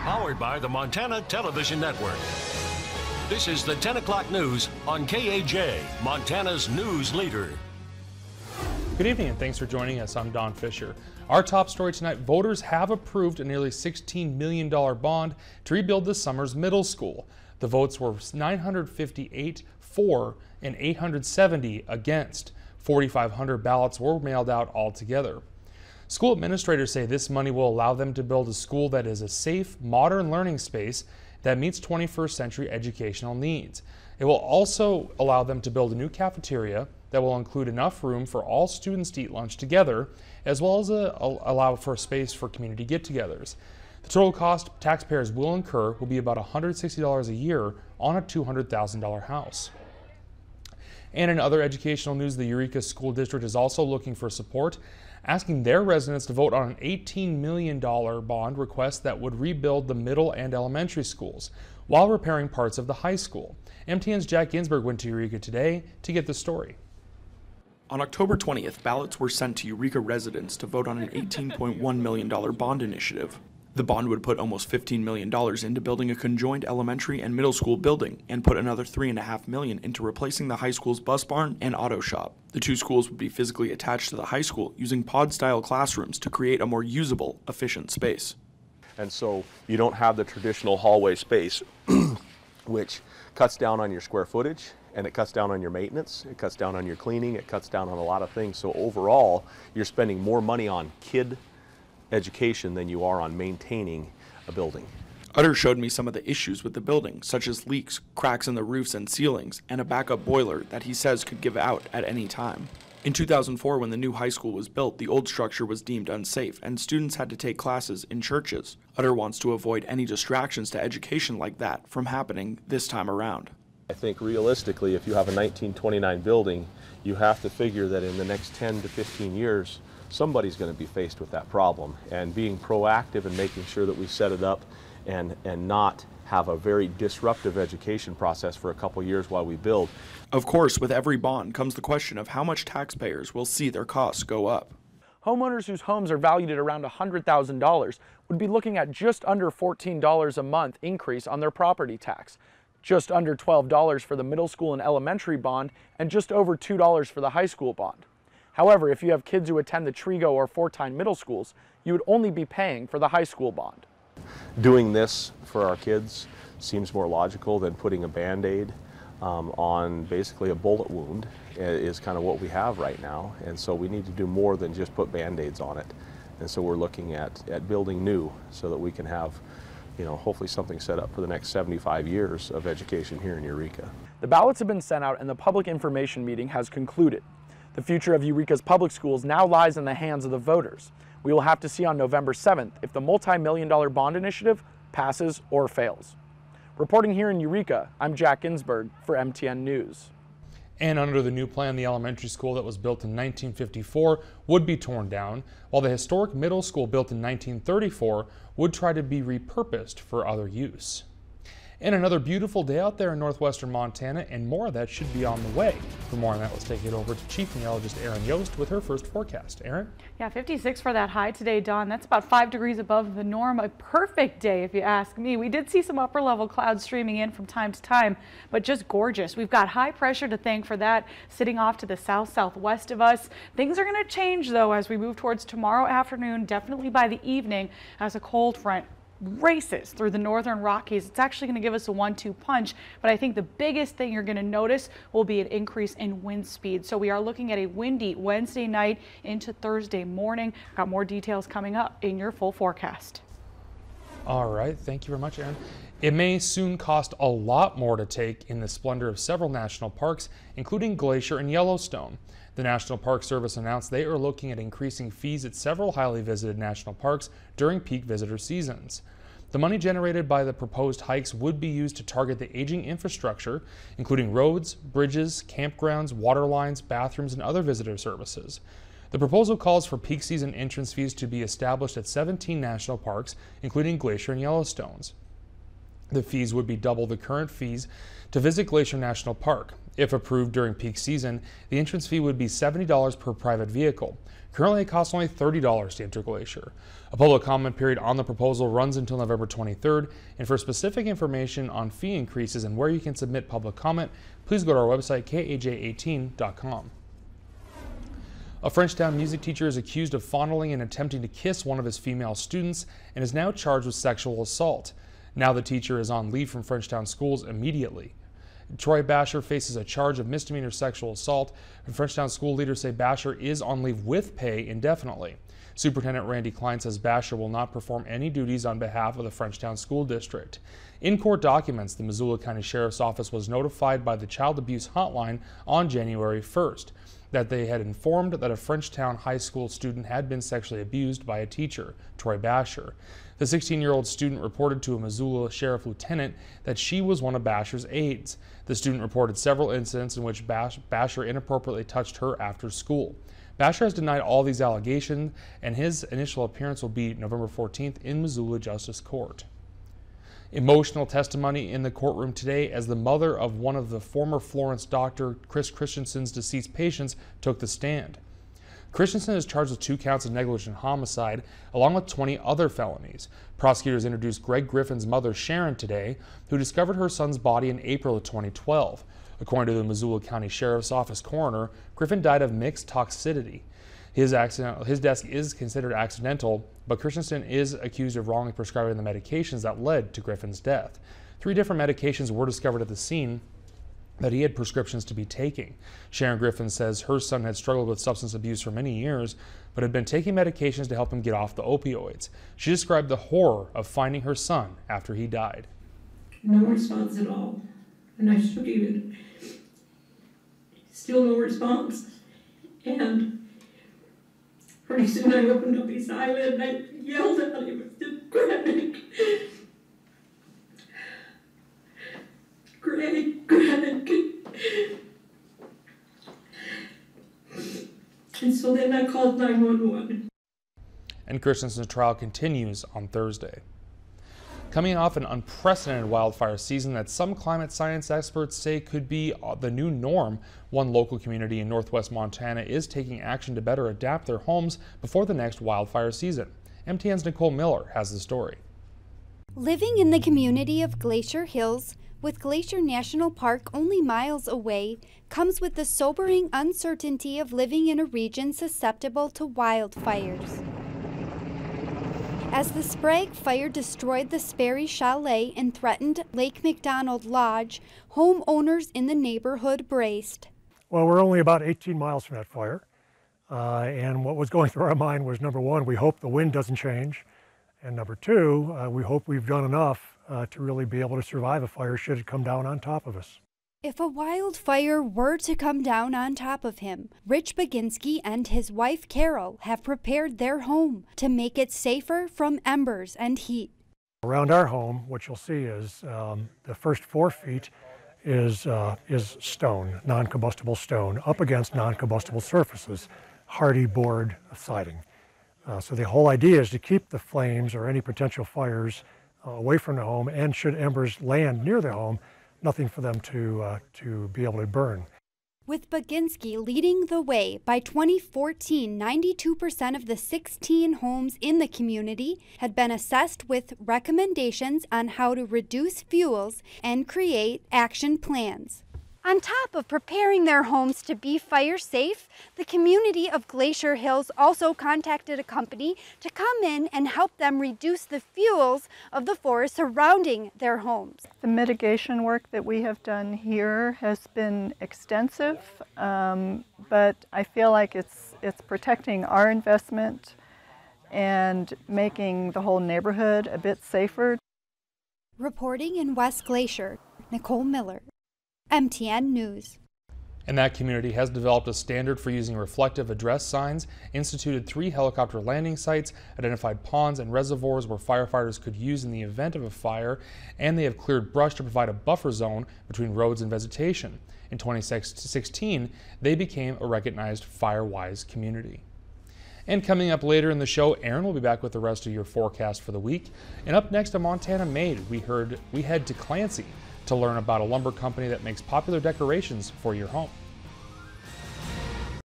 Powered by the Montana Television Network. This is the 10 o'clock news on KAJ, Montana's news leader. Good evening and thanks for joining us. I'm Don Fisher. Our top story tonight, voters have approved a nearly $16 million bond to rebuild this summer's middle school. The votes were 958 for and 870 against. 4,500 ballots were mailed out altogether. School administrators say this money will allow them to build a school that is a safe, modern learning space that meets 21st century educational needs. It will also allow them to build a new cafeteria that will include enough room for all students to eat lunch together, as well as allow for space for community get-togethers. The total cost taxpayers will incur will be about $160 a year on a $200,000 house. And in other educational news, the Eureka School District is also looking for support, asking their residents to vote on an $18 million bond request that would rebuild the middle and elementary schools while repairing parts of the high school. MTN's Jack Ginsburg went to Eureka today to get the story. On October 20th, ballots were sent to Eureka residents to vote on an $18.1 million bond initiative. The bond would put almost $15 million into building a conjoined elementary and middle school building and put another $3.5 million into replacing the high school's bus barn and auto shop. The two schools would be physically attached to the high school using pod-style classrooms to create a more usable, efficient space. And so you don't have the traditional hallway space, which cuts down on your square footage, and it cuts down on your maintenance, it cuts down on your cleaning, it cuts down on a lot of things. So overall, you're spending more money on kid education than you are on maintaining a building. Utter showed me some of the issues with the building, such as leaks, cracks in the roofs and ceilings, and a backup boiler that he says could give out at any time. In 2004, when the new high school was built, the old structure was deemed unsafe, and students had to take classes in churches. Utter wants to avoid any distractions to education like that from happening this time around. I think realistically, if you have a 1929 building, you have to figure that in the next 10 to 15 years, somebody's going to be faced with that problem, and being proactive and making sure that we set it up and not have a very disruptive education process for a couple years while we build. Of course, with every bond comes the question of how much taxpayers will see their costs go up. Homeowners whose homes are valued at around $100,000 would be looking at just under $14 a month increase on their property tax, just under $12 for the middle school and elementary bond, and just over $2 for the high school bond. However, if you have kids who attend the Trigo or Fortine middle schools, you would only be paying for the high school bond. Doing this for our kids seems more logical than putting a Band-Aid on basically a bullet wound is kind of what we have right now. And so we need to do more than just put Band-Aids on it. And so we're looking at building new so that we can have, hopefully something set up for the next 75 years of education here in Eureka. The ballots have been sent out and the public information meeting has concluded. The future of Eureka's public schools now lies in the hands of the voters. We will have to see on November 7th if the multi-million-dollar bond initiative passes or fails. Reporting here in Eureka, I'm Jack Ginsburg for MTN News. And under the new plan, the elementary school that was built in 1954 would be torn down, while the historic middle school built in 1934 would try to be repurposed for other use. And another beautiful day out there in northwestern Montana, and more of that should be on the way. For more on that, let's take it over to Chief Meteorologist ERIN YOST with her first forecast. ERIN? Yeah, 56 for that high today, Don. That's about 5 degrees above the norm. A perfect day, if you ask me. We did see some upper level clouds streaming in from time to time, but just gorgeous. We've got high pressure to thank for that sitting off to the south-southwest of us. Things are going to change, though, as we move towards tomorrow afternoon, definitely by the evening, as a cold front races through the northern Rockies. It's actually going to give us a 1-2 punch, but I think the biggest thing you're going to notice will be an increase in wind speed. So we are looking at a windy Wednesday night into Thursday morning. Got more details coming up in your full forecast. All right, thank you very much, ERIN. It may soon cost a lot more to take in the splendor of several national parks, including Glacier and Yellowstone. The National Park Service announced they are looking at increasing fees at several highly visited national parks during peak visitor seasons. The money generated by the proposed hikes would be used to target the aging infrastructure, including roads, bridges, campgrounds, water lines, bathrooms, and other visitor services. The proposal calls for peak season entrance fees to be established at 17 national parks, including Glacier and Yellowstone's. The fees would be double the current fees to visit Glacier National Park. If approved during peak season, the entrance fee would be $70 per private vehicle. Currently, it costs only $30 to enter Glacier. A public comment period on the proposal runs until November 23rd, and for specific information on fee increases and where you can submit public comment, please go to our website, kaj18.com. A Frenchtown music teacher is accused of fondling and attempting to kiss one of his female students and is now charged with sexual assault. Now the teacher is on leave from Frenchtown schools immediately. Troy Basher faces a charge of misdemeanor sexual assault, and Frenchtown school leaders say Basher is on leave with pay indefinitely. Superintendent Randy Klein says Basher will not perform any duties on behalf of the Frenchtown School District. In court documents, the Missoula County Sheriff's Office was notified by the Child Abuse Hotline on January 1st that they had informed that a Frenchtown High School student had been sexually abused by a teacher, Troy Basher. The 16-year-old student reported to a Missoula Sheriff Lieutenant that she was one of Basher's aides. The student reported several incidents in which Basher inappropriately touched her after school. Basher has denied all these allegations, and his initial appearance will be November 14th in Missoula Justice Court. Emotional testimony in the courtroom today as the mother of one of the former Florence doctor Chris Christensen's deceased patients took the stand. Christensen is charged with 2 counts of negligent homicide, along with 20 other felonies. Prosecutors introduced Greg Griffin's mother, Sharon, today, who discovered her son's body in April of 2012. According to the Missoula County Sheriff's Office coroner, Griffin died of mixed toxicity. His death is considered accidental, but Christensen is accused of wrongly prescribing the medications that led to Griffin's death. 3 different medications were discovered at the scene that he had prescriptions to be taking. Sharon Griffin says her son had struggled with substance abuse for many years, but had been taking medications to help him get off the opioids. She described the horror of finding her son after he died. No response at all. And I shook him, still no response. And pretty soon I opened up his eyelid and I yelled at him, Greg, Greg, Greg. And so then I called 911. And Christensen's trial continues on Thursday. Coming off an unprecedented wildfire season that some climate science experts say could be the new norm, one local community in northwest Montana is taking action to better adapt their homes before the next wildfire season. MTN's Nicole Miller has the story. Living in the community of Glacier Hills, with Glacier National Park only miles away, comes with the sobering uncertainty of living in a region susceptible to wildfires. As the Sprague fire destroyed the Sperry Chalet and threatened Lake McDonald Lodge, homeowners in the neighborhood braced. Well, we're only about 18 miles from that fire, and what was going through our mind was, number one, we hope the wind doesn't change, and number two, we hope we've done enough to really be able to survive a fire should it come down on top of us. If a wildfire were to come down on top of him, Rich Baginski and his wife Carol have prepared their home to make it safer from embers and heat. Around our home, what you'll see is the first 4 feet is stone, non-combustible stone, up against non-combustible surfaces, hardy board siding. So the whole idea is to keep the flames or any potential fires away from the home, and should embers land near the home, nothing for them to be able to burn. With Baginski leading the way, by 2014, 92% of the 16 homes in the community had been assessed with recommendations on how to reduce fuels and create action plans. On top of preparing their homes to be fire safe, the community of Glacier Hills also contacted a company to come in and help them reduce the fuels of the forest surrounding their homes. The mitigation work that we have done here has been extensive, but I feel like it's protecting our investment and making the whole neighborhood a bit safer. Reporting in West Glacier, Nicole Miller, MTN News. And that community has developed a standard for using reflective address signs, instituted 3 helicopter landing sites, identified ponds and reservoirs where firefighters could use in the event of a fire, and they have cleared brush to provide a buffer zone between roads and vegetation. In 2016, they became a recognized FireWise community. And coming up later in the show, Erin will be back with the rest of your forecast for the week. And up next, a Montana Made. We head to Clancy to learn about a lumber company that makes popular decorations for your home.